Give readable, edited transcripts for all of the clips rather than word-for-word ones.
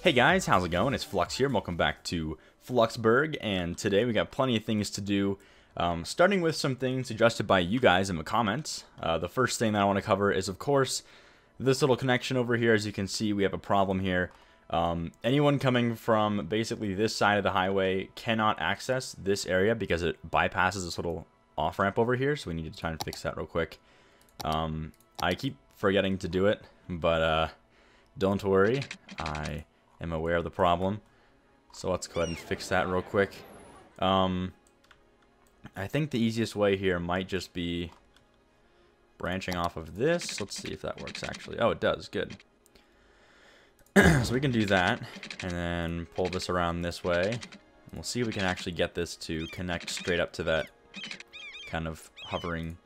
Hey guys, how's it going? It's Flux here, and welcome back to Fluxburgh, and today we got plenty of things to do, starting with some things suggested by you guys in the comments. The first thing that I want to cover is, of course, this little connection over here. As you can see, we have a problem here. Anyone coming from basically this side of the highway cannot access this area because it bypasses this little off-ramp over here, so we need to try and fix that real quick. I keep forgetting to do it, but don't worry, I am aware of the problem. So let's go ahead and fix that real quick. I think the easiest way here might just be branching off of this. Let's see if that works actually. Oh, it does. Good. So we can do that and then pull this around this way. We'll see if we can actually get this to connect straight up to that kind of hovering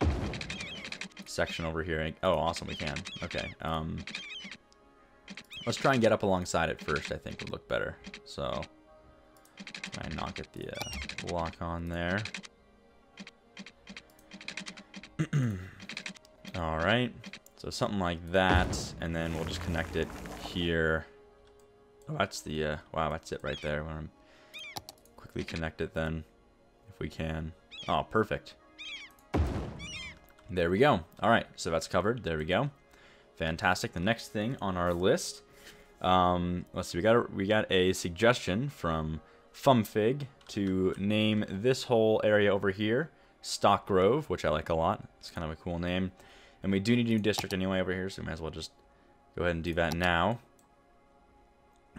section over here. Oh, awesome, we can. Okay. Let's try and get up alongside it first. I think would look better. So try and not get the lock on there. All right. So something like that, and then we'll just connect it here. Oh, that's the wow, that's it right there. We'll quickly connect it then, if we can. Oh, perfect. There we go. All right, so that's covered. There we go. Fantastic. The next thing on our list. Let's see. We got a suggestion from Fumfig to name this whole area over here Stockgrove, which I like a lot. It's kind of a cool name. And we do need a new district anyway over here, so we might as well just go ahead and do that now.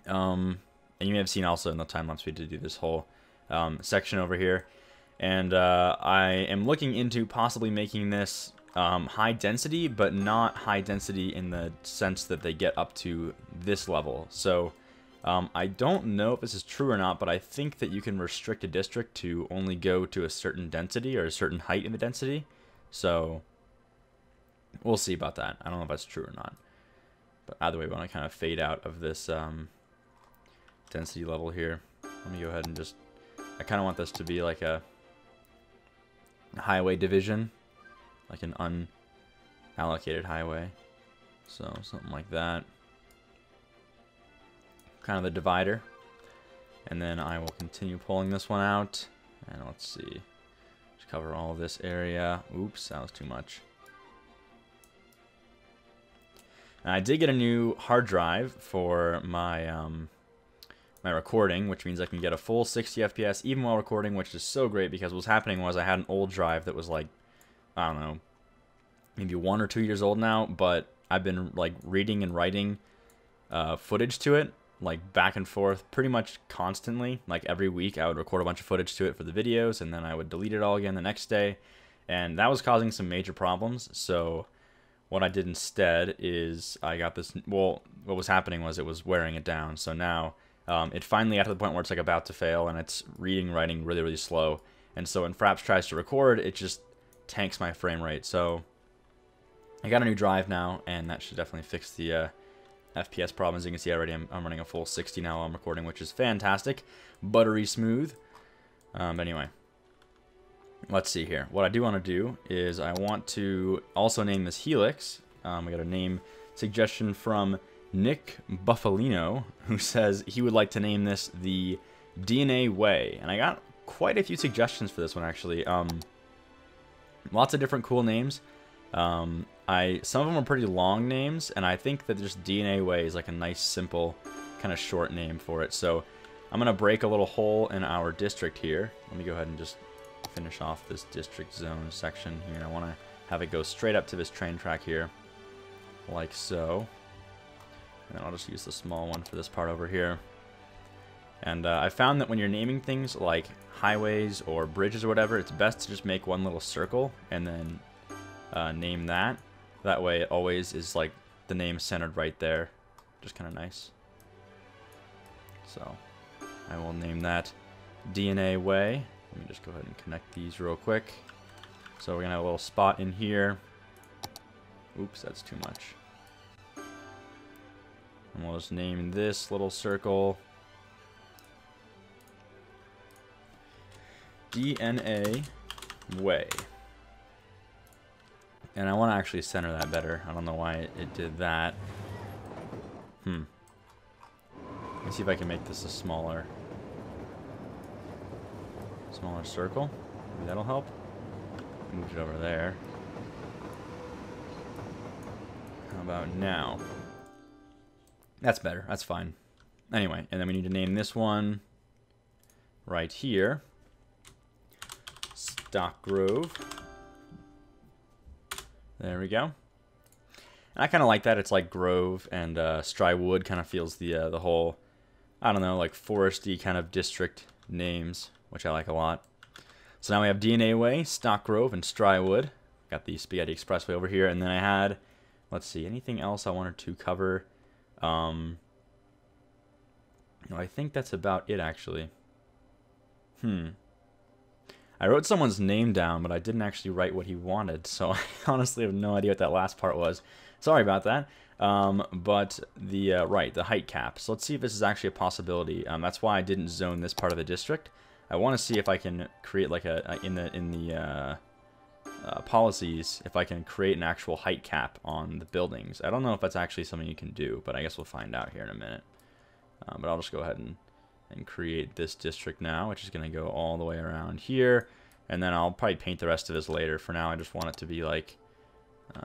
And you may have seen also in the time lapse we did do this whole section over here. And I am looking into possibly making this high density, but not high density in the sense that they get up to this level. So I don't know if this is true or not, but I think that you can restrict a district to only go to a certain density or a certain height in the density. So we'll see about that. I don't know if that's true or not. But either way, we want to kind of fade out of this density level here. Let me go ahead and just... I kind of want this to be like a highway division. Like an unallocated highway. So something like that. Kind of the divider. And then I will continue pulling this one out. And let's see. Just cover all of this area. Oops, that was too much. And I did get a new hard drive for my my recording, which means I can get a full 60 FPS even while recording, which is so great because what was happening was I had an old drive that was like, I don't know, maybe 1 or 2 years old now, but I've been like reading and writing footage to it, like back and forth pretty much constantly. Like every week I would record a bunch of footage to it for the videos, and then I would delete it all again the next day, and that was causing some major problems. So what I did instead is I got this, well, what was happening was it was wearing it down. So now it finally got to the point where it's like about to fail, and it's reading, writing really, really slow. And so when Fraps tries to record, it just tanks my frame rate. So I got a new drive now, and that should definitely fix the FPS problem. As you can see already, I'm running a full 60 now while I'm recording, which is fantastic. Buttery smooth. But anyway, let's see here. What I do want to do is I want to also name this Helix. We got a name suggestion from Nick Buffalino, who says he would like to name this the DNA Way. And I got quite a few suggestions for this one, actually. Lots of different cool names. Some of them are pretty long names, and I think that just DNA Way is like a nice, simple, kind of short name for it. So I'm going to break a little hole in our district here. Let me go ahead and just finish off this district zone section here. I want to have it go straight up to this train track here, like so. And then I'll just use the small one for this part over here. And I found that when you're naming things like highways or bridges or whatever, it's best to just make one little circle and then name that. That way it always is like the name centered right there. Just kind of nice. So I will name that DNA Way. Let me just go ahead and connect these real quick. So we're going to have a little spot in here. Oops, that's too much. And we'll just name this little circle DNA Way. And I want to actually center that better. I don't know why it did that. Let me see if I can make this a smaller circle. Maybe that'll help. Move it over there. How about now? That's better. That's fine. Anyway, and then we need to name this one right here Stockgrove. There we go. And I kind of like that. It's like Grove and Strywood kind of feels the whole, I don't know, like foresty kind of district names, which I like a lot. So now we have DNA Way, Stockgrove, and Strywood. Got the Spaghetti Expressway over here, and then I had, let's see, anything else I wanted to cover? No, I think that's about it, actually. I wrote someone's name down, but I didn't actually write what he wanted, so I honestly have no idea what that last part was. Sorry about that. But the height cap. So let's see if this is actually a possibility. That's why I didn't zone this part of the district. I want to see if I can create like in the policies, if I can create an actual height cap on the buildings. I don't know if that's actually something you can do, but I guess we'll find out here in a minute. But I'll just go ahead and create this district now, which is going to go all the way around here, and then I'll probably paint the rest of this later. For now, I just want it to be like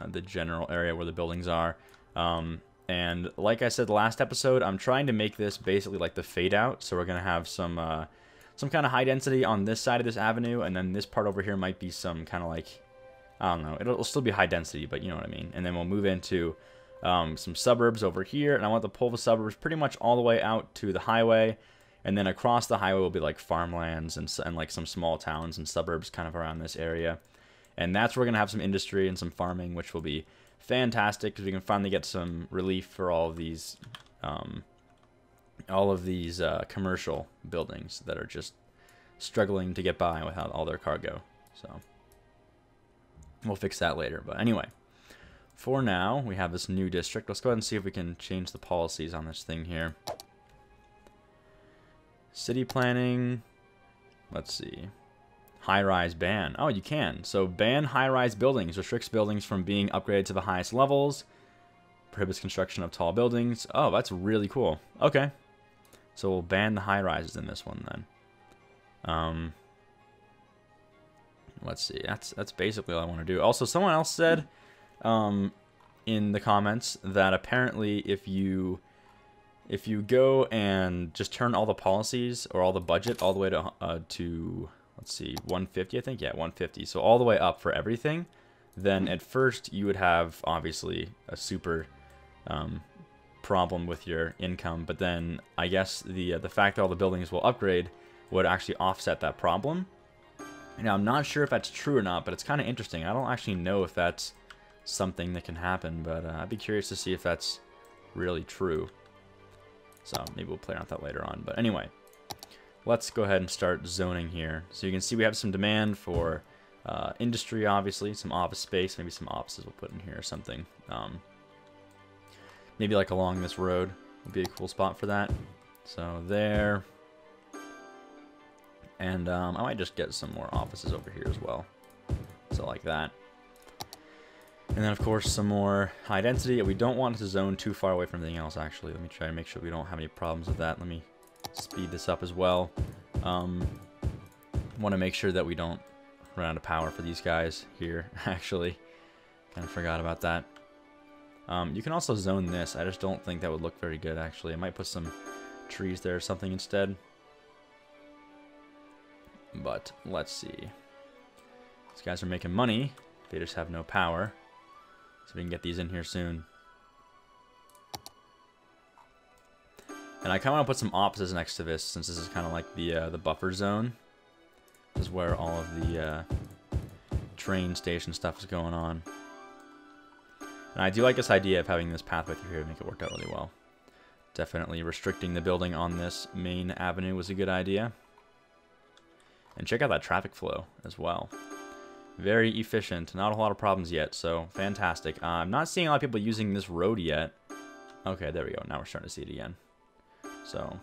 the general area where the buildings are. And like I said last episode, I'm trying to make this basically like the fade out, so we're going to have some kind of high density on this side of this avenue, and then this part over here might be some kind of like, I don't know, it'll still be high density, but you know what I mean. And then we'll move into some suburbs over here, and I want to pull the suburbs pretty much all the way out to the highway, and then across the highway will be like farmlands and like some small towns and suburbs kind of around this area. And that's where we're going to have some industry and some farming, which will be fantastic because we can finally get some relief for all of these commercial buildings that are just struggling to get by without all their cargo. So we'll fix that later. But anyway, for now, we have this new district. Let's go ahead and see if we can change the policies on this thing here. City planning. Let's see. High-rise ban. Oh, you can. So ban high-rise buildings. Restricts buildings from being upgraded to the highest levels. Prohibits construction of tall buildings. Oh, that's really cool. Okay. So we'll ban the high-rises in this one then. Let's see. That's basically all I want to do. Also, someone else said in the comments that apparently if you go and just turn all the policies or all the budget all the way to let's see, 150, I think. Yeah, 150. So all the way up for everything. Then at first you would have obviously a super problem with your income, but then I guess the fact that all the buildings will upgrade would actually offset that problem. Now I'm not sure if that's true or not, but it's kind of interesting. I don't actually know if that's something that can happen, but I'd be curious to see if that's really true. So maybe we'll play around with that later on. But anyway, let's go ahead and start zoning here. So you can see we have some demand for industry, obviously, some office space, maybe some offices we'll put in here or something. Maybe like along this road would be a cool spot for that. So there. And I might just get some more offices over here as well. So like that. And then, of course, some more high density. We don't want to zone too far away from anything else, actually. Let me try to make sure we don't have any problems with that. Let me speed this up as well. Want to make sure that we don't run out of power for these guys here, actually. Kind of forgot about that. You can also zone this. I just don't think that would look very good, actually. I might put some trees there or something instead. But let's see. These guys are making money. They just have no power. So we can get these in here soon. And I kind of want to put some offices next to this, since this is kind of like the buffer zone. This is where all of the train station stuff is going on. And I do like this idea of having this pathway through here to make it work out really well. Definitely restricting the building on this main avenue was a good idea. And check out that traffic flow as well. Very efficient. Not a lot of problems yet, so fantastic. I'm not seeing a lot of people using this road yet. Okay, there we go. Now we're starting to see it again. So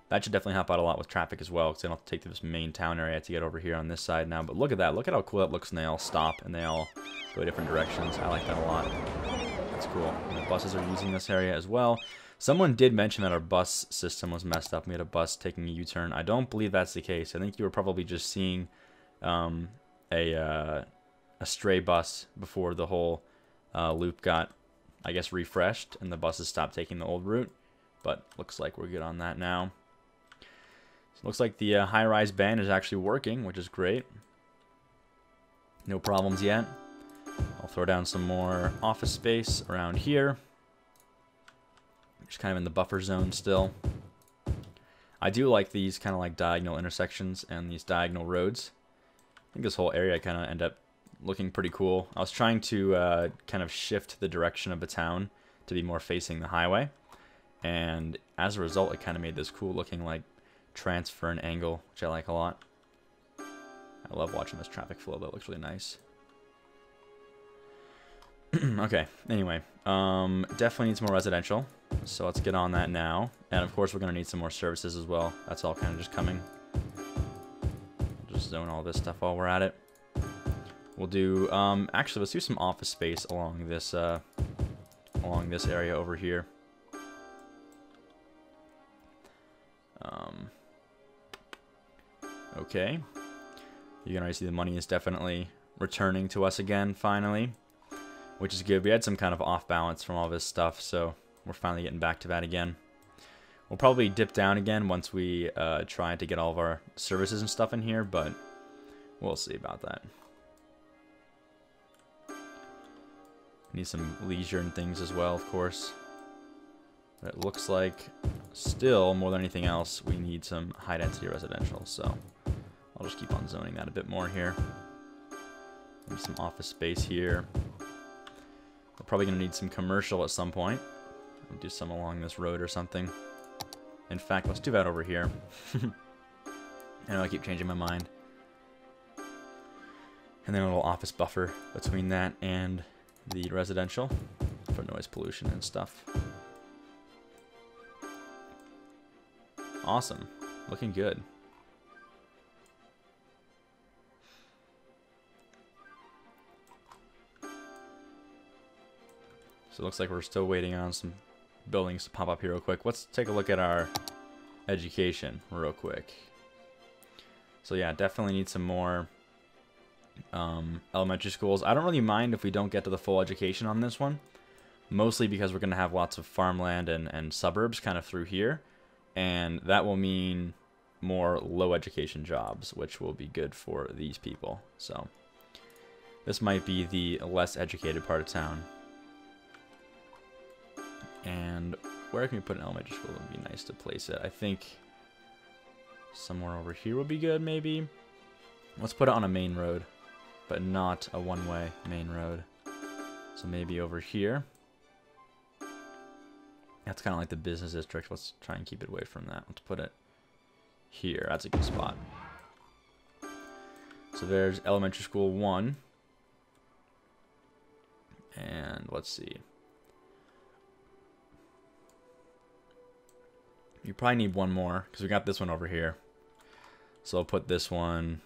that should definitely help out a lot with traffic as well, because they don't have to take through this main town area to get over here on this side now. But look at that. Look at how cool that looks, and they all stop, and they all go different directions. I like that a lot. That's cool. And the buses are using this area as well. Someone did mention that our bus system was messed up. We had a bus taking a U-turn. I don't believe that's the case. I think you were probably just seeing a stray bus before the whole loop got, I guess, refreshed, and the buses stopped taking the old route. But looks like we're good on that now. So looks like the high-rise band is actually working, which is great. No problems yet. I'll throw down some more office space around here. Just kind of in the buffer zone still. I do like these kind of like diagonal intersections and these diagonal roads. I think this whole area kind of ended up looking pretty cool. I was trying to kind of shift the direction of the town to be more facing the highway. And as a result, it kind of made this cool looking like transfer and angle, which I like a lot. I love watching this traffic flow. That looks really nice. Okay, anyway, definitely needs more residential, so let's get on that now. And of course we're going to need some more services as well. That's all kind of just coming. We'll just zone all this stuff while we're at it. We'll do, actually let's do some office space along this area over here. Okay, you can already see the money is definitely returning to us again, finally. Which is good. We had some kind of off balance from all this stuff, so we're finally getting back to that again. We'll probably dip down again once we try to get all of our services and stuff in here, but we'll see about that. Need some leisure and things as well, of course. But it looks like still, more than anything else, we need some high density residential, so I'll just keep on zoning that a bit more here. Maybe some office space here. We're probably going to need some commercial at some point. We'll do some along this road or something. In fact, let's do that over here. I know I keep changing my mind. And then a little office buffer between that and the residential for noise pollution and stuff. Awesome. Looking good. So it looks like we're still waiting on some buildings to pop up here real quick. Let's take a look at our education real quick. So yeah, definitely need some more elementary schools. I don't really mind if we don't get to the full education on this one. Mostly because we're going to have lots of farmland and suburbs kind of through here. And that will mean more low education jobs, which will be good for these people. So this might be the less educated part of town. And where can we put an elementary school? It would be nice to place it. I think somewhere over here would be good, maybe. Let's put it on a main road, but not a one-way main road. So maybe over here. That's kind of like the business district. Let's try and keep it away from that. Let's put it here. That's a good spot. So there's elementary school 1. And let's see. You probably need one more, because we got this one over here. So I'll put this one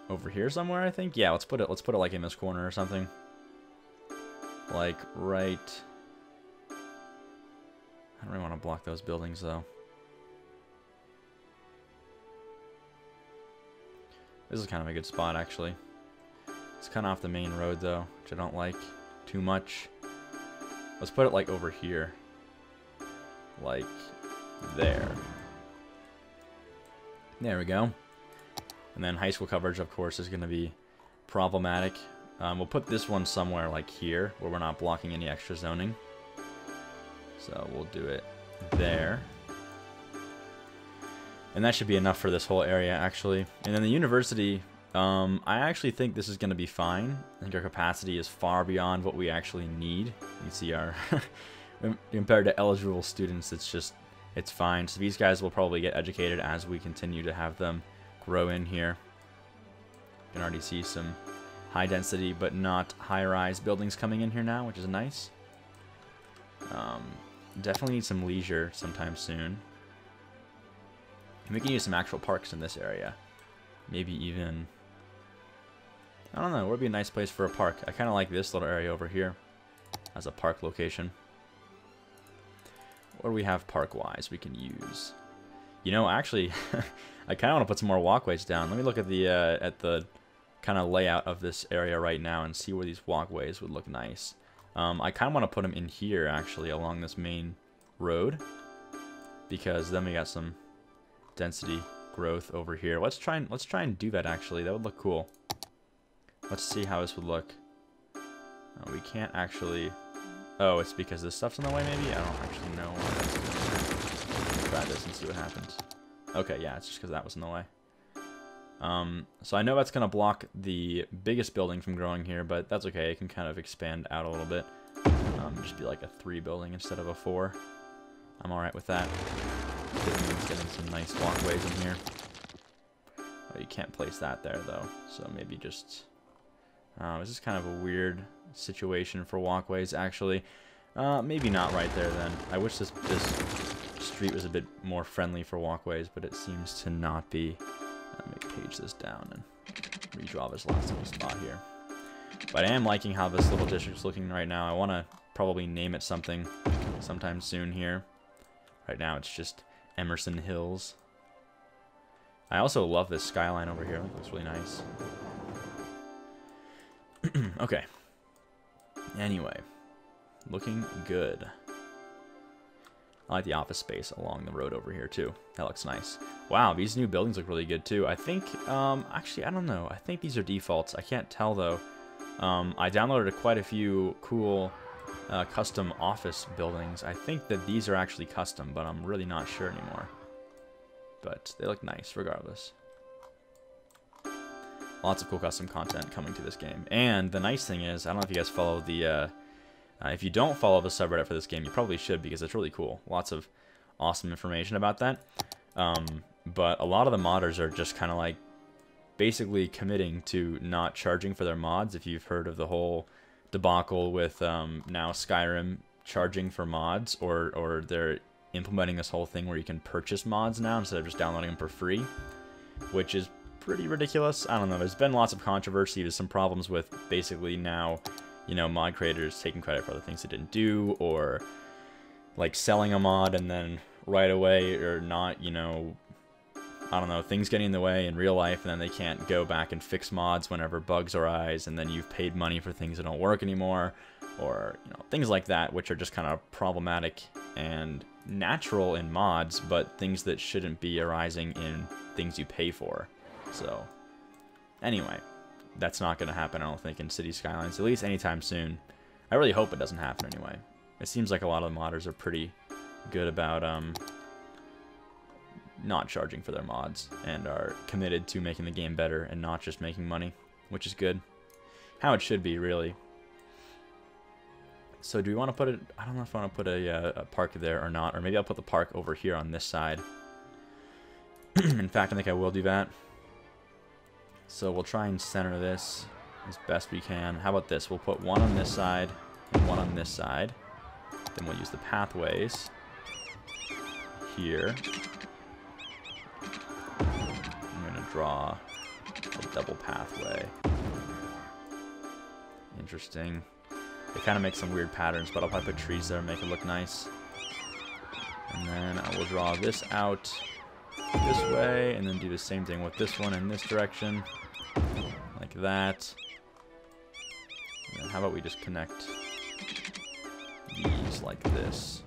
over here somewhere, I think. Yeah, let's put it like in this corner or something. Like right. I don't really want to block those buildings though. This is kind of a good spot actually. It's kind of off the main road though, which I don't like too much. Let's put it like over here. Like there. There we go. And then high school coverage, of course, is going to be problematic. We'll put this one somewhere like here, where we're not blocking any extra zoning. So we'll do it there. And that should be enough for this whole area, actually. And then the university, I actually think this is going to be fine. I think our capacity is far beyond what we actually need. You can see our... compared to eligible students, it's fine. So these guys will probably get educated as we continue to have them grow in here. You can already see some high density but not high rise buildings coming in here now, which is nice. Definitely need some leisure sometime soon. And we can use some actual parks in this area. Maybe even, I don't know, where would be a nice place for a park? I kind of like this little area over here as a park location. What do we have park-wise we can use? You know, actually, I kind of want to put some more walkways down. Let me look at the kind of layout of this area right now and see where these walkways would look nice. I kind of want to put them in here, actually, along this main road, because then we got some density growth over here. Let's try and do that, actually. That would look cool. Let's see how this would look. We can't actually... Oh, it's because this stuff's in the way, maybe? I don't actually know why that's doing that. Try this and see what happens. Okay, yeah, it's just because that was in the way. So I know that's going to block the biggest building from growing here, but that's okay. It can kind of expand out a little bit. Just be like a 3 building instead of a 4. I'm alright with that. It means getting some nice walkways in here. Oh, you can't place that there, though. So maybe just... this is kind of a weird situation for walkways, actually. Maybe not right there, then. I wish this street was a bit more friendly for walkways, but it seems to not be. Let me page this down and redraw this last little spot here. But I am liking how this little district's looking right now. I want to probably name it something sometime soon here. Right now it's just Emerson Hills. I also love this skyline over here. It looks really nice. Okay. Anyway, looking good. I like the office space along the road over here too. That looks nice. Wow, these new buildings look really good too. I think, actually, I don't know. I think these are defaults. I can't tell though. I downloaded quite a few cool custom office buildings. I think that these are actually custom, but I'm really not sure anymore. But they look nice regardless. Lots of cool custom content coming to this game. And the nice thing is, I don't know if you guys follow the... if you don't follow the subreddit for this game, you probably should, because it's really cool. Lots of awesome information about that. But a lot of the modders are just kind of like basically committing to not charging for their mods. If you've heard of the whole debacle with now Skyrim charging for mods, or they're implementing this whole thing where you can purchase mods now instead of just downloading them for free, which is pretty ridiculous. I don't know. There's been lots of controversy. There's some problems with basically now, you know, mod creators taking credit for other things they didn't do, or like selling a mod and then right away, or not, you know, I don't know, things getting in the way in real life, and then they can't go back and fix mods whenever bugs arise, and then you've paid money for things that don't work anymore, or, you know, things like that, which are just kind of problematic and natural in mods, but things that shouldn't be arising in things you pay for. So, anyway, that's not going to happen, I don't think, in City Skylines, at least anytime soon. I really hope it doesn't happen anyway. It seems like a lot of the modders are pretty good about not charging for their mods, and are committed to making the game better and not just making money, which is good. How it should be, really. So do we want to put it... I don't know if I want to put a park there or not, or maybe I'll put the park over here on this side. In fact, I think I will do that. So we'll try and center this as best we can. How about this? We'll put one on this side and one on this side. Then we'll use the pathways here. I'm going to draw a double pathway. Interesting. They kind of make some weird patterns, but I'll probably put trees there and make it look nice. And then I will draw this out this way, and then do the same thing with this one in this direction. Like that. And then how about we just connect these like this.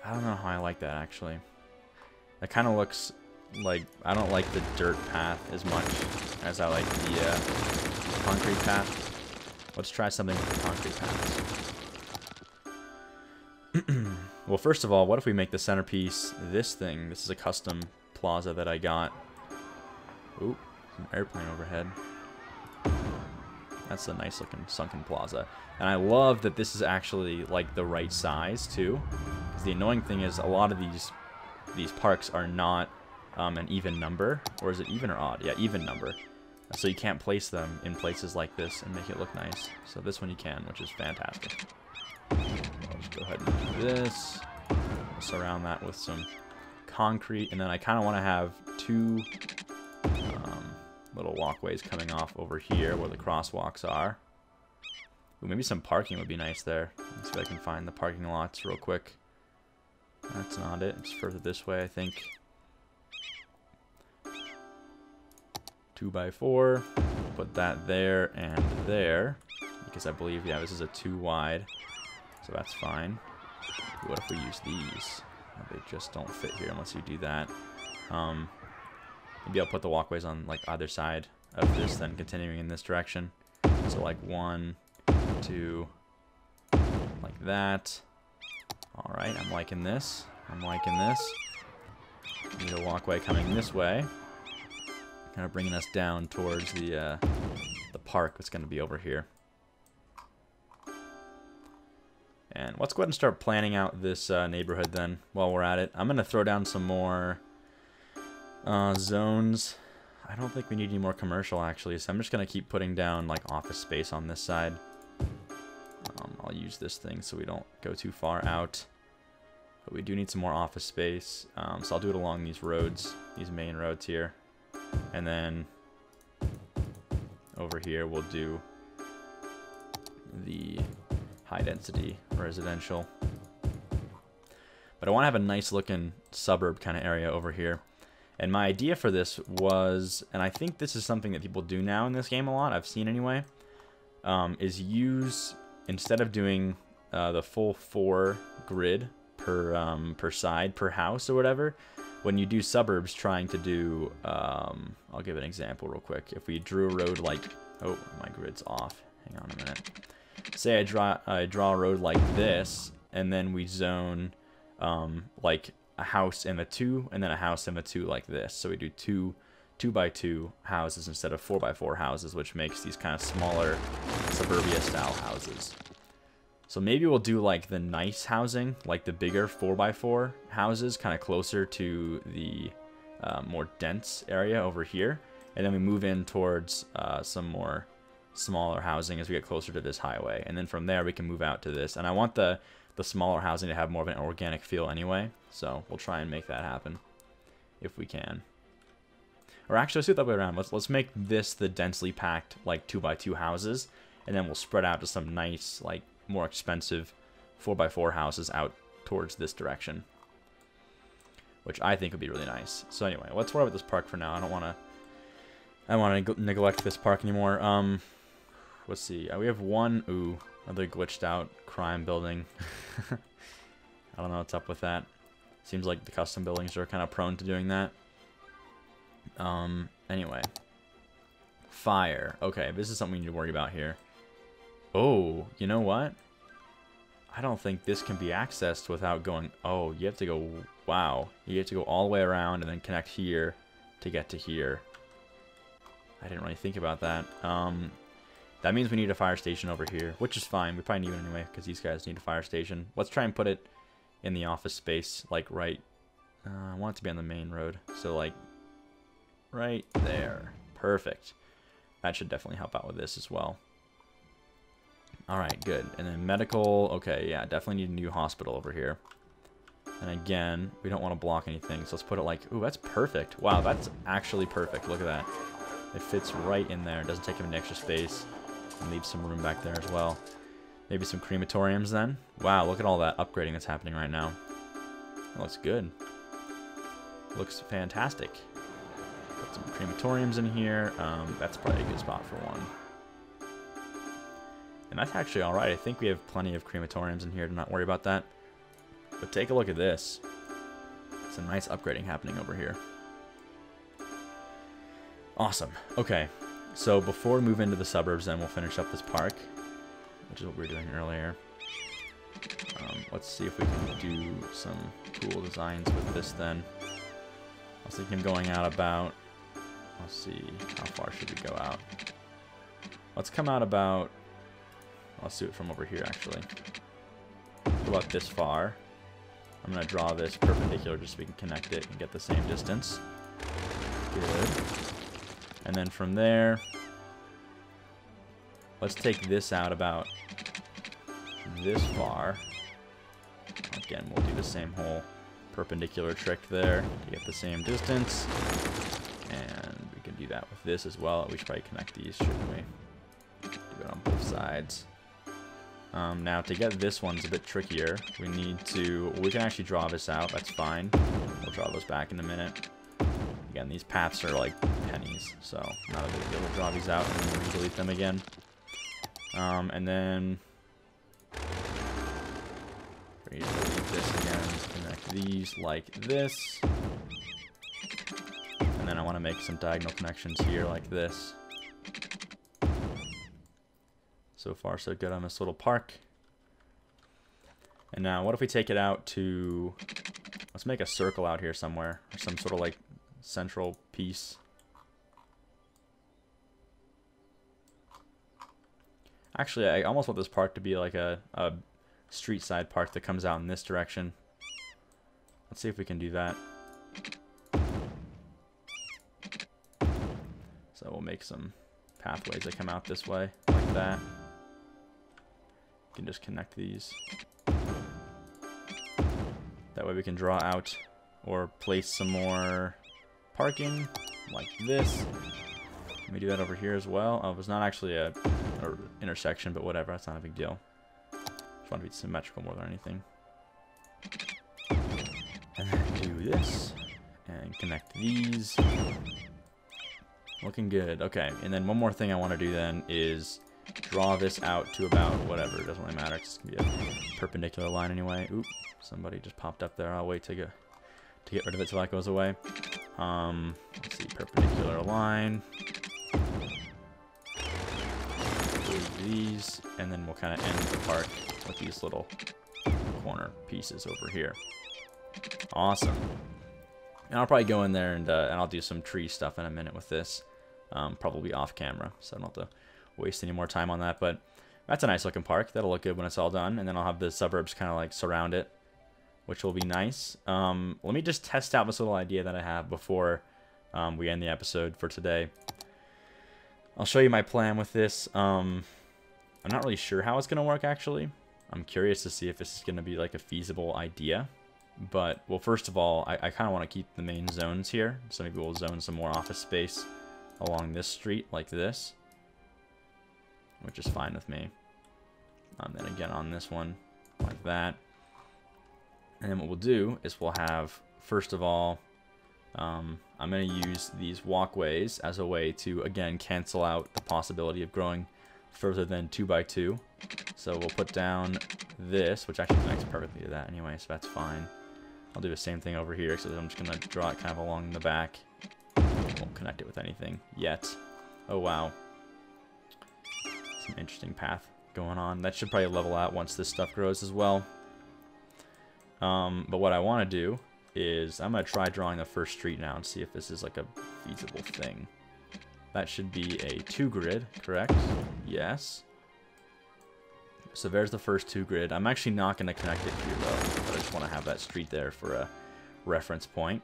I don't know how I like that, actually. That kind of looks like... I don't like the dirt path as much as I like the concrete path. Let's try something with the concrete paths. Well, first of all, what if we make the centerpiece this thing? This is a custom plaza that I got. Ooh, an airplane overhead. That's a nice looking sunken plaza. And I love that this is actually like the right size too. The annoying thing is a lot of these parks are not an even number. Or is it even or odd? Yeah, even number. So you can't place them in places like this and make it look nice. So this one you can, which is fantastic. I'll just go ahead and do this. Surround that with some concrete. And then I kind of want to have two little walkways coming off over here where the crosswalks are. Ooh, maybe some parking would be nice there. Let's see if I can find the parking lots real quick. That's not it. It's further this way, I think. 2x4. Put that there and there. Because I believe, yeah, this is a 2 wide. So that's fine. What if we use these? Oh, they just don't fit here unless you do that. Maybe I'll put the walkways on like either side of this, then continuing in this direction. So like 1, 2, like that. Alright, I'm liking this. I'm liking this. Need a walkway coming this way. Kind of bringing us down towards the park that's going to be over here. And let's go ahead and start planning out this neighborhood then while we're at it. I'm going to throw down some more zones. I don't think we need any more commercial actually, so I'm just going to keep putting down like office space on this side. I'll use this thing so we don't go too far out. But we do need some more office space, so I'll do it along these roads, these main roads here. And then over here we'll do the high density residential. But I want to have a nice looking suburb kind of area over here. And my idea for this was, and I think this is something that people do now in this game a lot, I've seen anyway, is use, instead of doing the full 4 grid per side, per house or whatever, when you do suburbs trying to do, I'll give an example real quick. If we drew a road like, oh, my grid's off. Hang on a minute. Say I draw a road like this, and then we zone like a house in the 2, and then a house in the 2 like this. So we do 2x2 houses instead of 4x4 houses, which makes these kind of smaller suburbia style houses. So maybe we'll do like the nice housing, like the bigger 4x4 houses, kind of closer to the more dense area over here. And then we move in towards some more smaller housing as we get closer to this highway. And then from there we can move out to this. And I want the smaller housing to have more of an organic feel anyway. So we'll try and make that happen if we can. Or actually, let's do it the other way around. Let's make this the densely packed like 2x2 houses. And then we'll spread out to some nice, like, more expensive 4x4 houses out towards this direction, which I think would be really nice. So anyway, let's worry about this park for now. I don't want to neglect this park anymore. Let's see. We have one. Ooh, another glitched out crime building. I don't know what's up with that. Seems like the custom buildings are kind of prone to doing that. Anyway, fire. Okay, this is something we need to worry about here. Oh, you know what? I don't think this can be accessed without going... Oh, you have to go... Wow. You have to go all the way around and then connect here to get to here. I didn't really think about that. That means we need a fire station over here, which is fine. We probably need it anyway, because these guys need a fire station. Let's try and put it in the office space, like right... I want it to be on the main road, so like... right there. Perfect. That should definitely help out with this as well. Alright, good. And then medical, okay, yeah, definitely need a new hospital over here. And again, we don't want to block anything, so let's put it like, ooh, that's perfect. Wow, that's actually perfect. Look at that. It fits right in there. It doesn't take up any extra space. And leaves some room back there as well. Maybe some crematoriums then. Wow, look at all that upgrading that's happening right now. That looks good. Looks fantastic. Put some crematoriums in here. That's probably a good spot for one. And that's actually alright. I think we have plenty of crematoriums in here to not worry about that. But take a look at this. Some nice upgrading happening over here. Awesome. Okay. So before we move into the suburbs, then we'll finish up this park, which is what we were doing earlier. Let's see if we can do some cool designs with this then. I was thinking going out about... Let's see. How far should we go out? Let's come out about... Let's do it from over here, actually. Go about this far. I'm going to draw this perpendicular just so we can connect it and get the same distance. Good. And then from there, let's take this out about this far. Again, we'll do the same whole perpendicular trick there to get the same distance. And we can do that with this as well. We should probably connect these, shouldn't we? Do it on both sides. Now to get this one's a bit trickier. We can actually draw this out, that's fine. We'll draw those back in a minute. Again, these paths are like pennies, so not a big deal to draw these out and then delete them again. And then we're going to delete this again, connect these like this. And then I want to make some diagonal connections here like this. So far so good on this little park. And now what if we take it out to, let's make a circle out here somewhere, or some sort of like central piece. Actually, I almost want this park to be like a street side park that comes out in this direction. Let's see if we can do that. So we'll make some pathways that come out this way, like that. You can just connect these. That way we can draw out or place some more parking, like this. Let me do that over here as well. Oh, it was not actually a intersection, but whatever, that's not a big deal. Just want to be symmetrical more than anything. And then do this, and connect these. Looking good. Okay, and then one more thing I want to do then is draw this out to about whatever. It doesn't really matter. It's going to be a perpendicular line anyway. Oop, somebody just popped up there. I'll wait to get rid of it till that goes away. Let's see, perpendicular line. These, and then we'll kind of end the park with these little corner pieces over here. Awesome. And I'll probably go in there and I'll do some tree stuff in a minute with this, probably off camera, so I don't have to waste any more time on that. But that's a nice looking park. That'll look good when it's all done, and then I'll have the suburbs kind of like surround it, which will be nice. Let me just test out this little idea that I have before we end the episode for today. I'll show you my plan with this. I'm not really sure how it's going to work, actually. I'm curious to see if this is going to be like a feasible idea. But, well, first of all, I kind of want to keep the main zones here. So maybe we'll zone some more office space along this street like this, which is fine with me. And then again on this one like that. And then what we'll do is we'll have, first of all, I'm going to use these walkways as a way to, again, cancel out the possibility of growing further than 2x2. So we'll put down this, which actually connects perfectly to that anyway, so that's fine. I'll do the same thing over here, so I'm just going to draw it kind of along the back. Won't connect it with anything yet. Oh, wow. Some interesting path going on. That should probably level out once this stuff grows as well. But what I want to do is I'm going to try drawing the first street now and see if this is like a feasible thing. That should be a 2 grid, correct? Yes. So there's the first 2 grid. I'm actually not going to connect it here though, but I just want to have that street there for a reference point.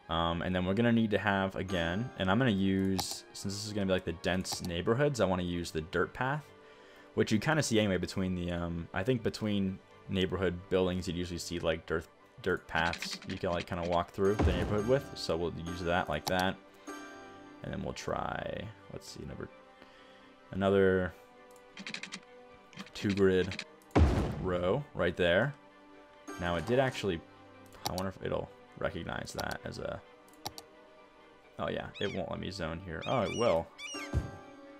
And then we're going to need to have, again, and I'm going to use, since this is going to be like the dense neighborhoods, I want to use the dirt path, which you kind of see anyway between the, I think between neighborhood buildings, you'd usually see like dirt paths you can like kind of walk through the neighborhood with. So we'll use that like that. And then we'll try, let's see, another 2 grid row right there. Now it did actually, I wonder if it'll recognize that as a, oh yeah, it won't let me zone here. Oh, it will.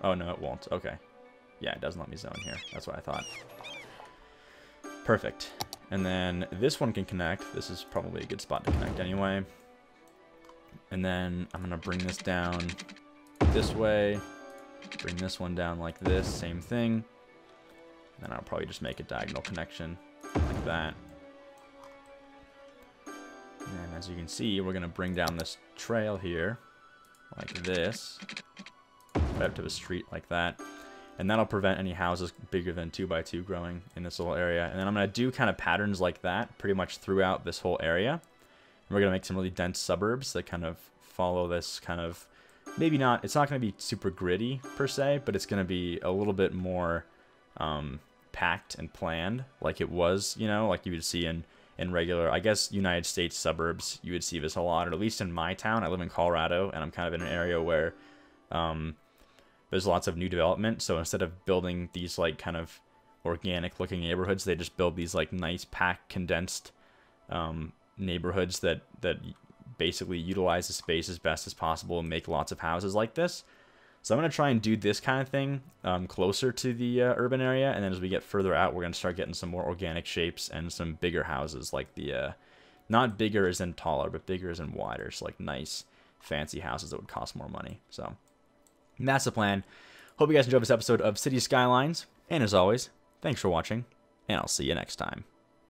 Oh no, it won't. Okay. Yeah, it doesn't let me zone here. That's what I thought. Perfect. And then this one can connect. This is probably a good spot to connect anyway. And then I'm going to bring this down this way. Bring this one down like this. Same thing. And then I'll probably just make a diagonal connection like that. And as you can see, we're going to bring down this trail here like this. Right up to the street like that. And that'll prevent any houses bigger than 2x2 growing in this little area. And then I'm going to do kind of patterns like that pretty much throughout this whole area. We're going to make some really dense suburbs that kind of follow this kind of, maybe not, it's not going to be super gritty per se, but it's going to be a little bit more packed and planned like it was, you know, like you would see in regular, I guess, United States suburbs. You would see this a lot, or at least in my town. I live in Colorado, and I'm kind of in an area where there's lots of new development. So instead of building these like kind of organic looking neighborhoods. They just build these like nice packed condensed neighborhoods that basically utilize the space as best as possible and make lots of houses like this. So I'm going to try and do this kind of thing closer to the urban area, and then as we get further out, we're going to start getting some more organic shapes and some bigger houses, like the, not bigger as in taller, but bigger as in wider, so like nice, fancy houses that would cost more money. So that's the plan. Hope you guys enjoyed this episode of City Skylines, and as always, thanks for watching, and I'll see you next time.